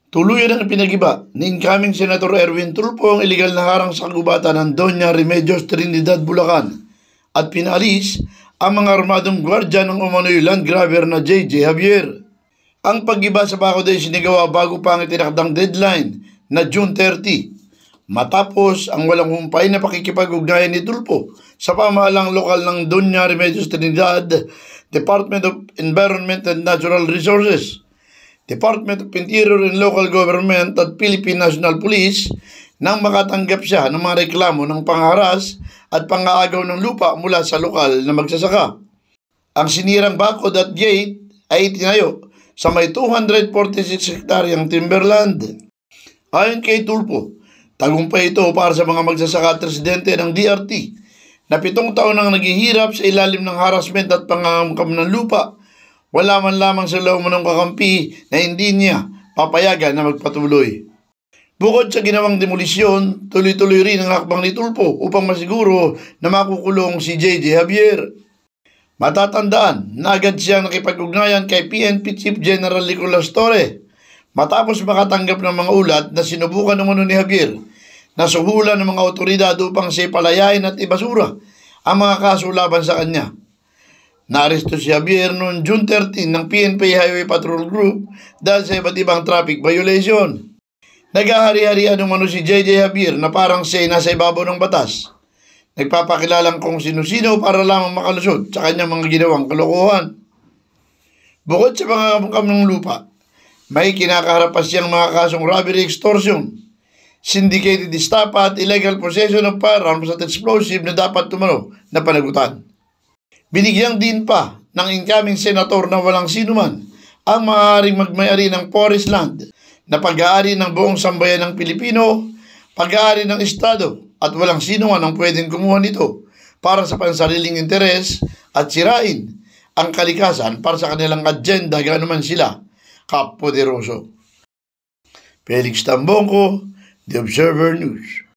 Tuluyan ang pinagiba ni incoming Senator Erwin Tulfo ang iligal na harang sa kagubatan ng Doña Remedios Trinidad, Bulacan at pinaalis ang mga armadong gwardya ng umano'y land grabber na JJ Javier. Ang paggiba sa Bacolod ay sinigawa bago pa ang itinakdang deadline na June 30 matapos ang walang humpay na pakikipag-ugnayan ni Tulfo sa pamahalang lokal ng Doña Remedios Trinidad, Department of Environment and Natural Resources, Department of Interior and Local Government at Philippine National Police nang makatanggap siya ng mga reklamo ng pangharas at pang-aagaw ng lupa mula sa lokal na magsasaka. Ang sinirang bakod at gate ay itinayo sa may 246 hektaryang timberland. Ayon kay Tulfo, tagumpay ito para sa mga magsasaka at residente ng DRT na 7 taon nang naghihirap sa ilalim ng harassment at pangangkam ng lupa. Wala man lamang sila umunong kakampi na hindi niya papayagan na magpatuloy. Bukod sa ginawang demolisyon, tuloy-tuloy rin ang hakbang ni Tulfo upang masiguro na makukulong si JJ Javier. Matatandaan na agad siyang nakipag-ugnayan kay PNP Chief General Nicolas Torre matapos makatanggap ng mga ulat na sinubukan umano ni Javier na suhulan ng mga otoridad upang siya palayain at ibasura ang mga kaso laban sa kanya. Naaresto si Javier noong June 13 ng PNP Highway Patrol Group dahil sa iba't ibang traffic violation. Naghahari-harian umano si JJ Javier na parang siya nasa ibabaw ng batas. Nagpapakilalang kung sino-sino para lamang makalusot sa kanyang mga ginawang kalokohan. Bukod sa pangangkam ng lupa, may kinakaharap pa siyang mga kasong robbery, extortion, syndicated estafa at illegal possession of firearms at explosive na dapat tumano na panagutan. Binigyang din pa ng incoming senator na walang sinuman ang maaaring magmayari ng forest land na pag-aari ng buong sambayan ng Pilipino, pag-aari ng Estado at walang sinuman ang pwedeng kumuha nito para sa pansariling interes at sirain ang kalikasan para sa kanilang agenda gaano man sila kapoderoso. Felix Tambongco, The Observer News.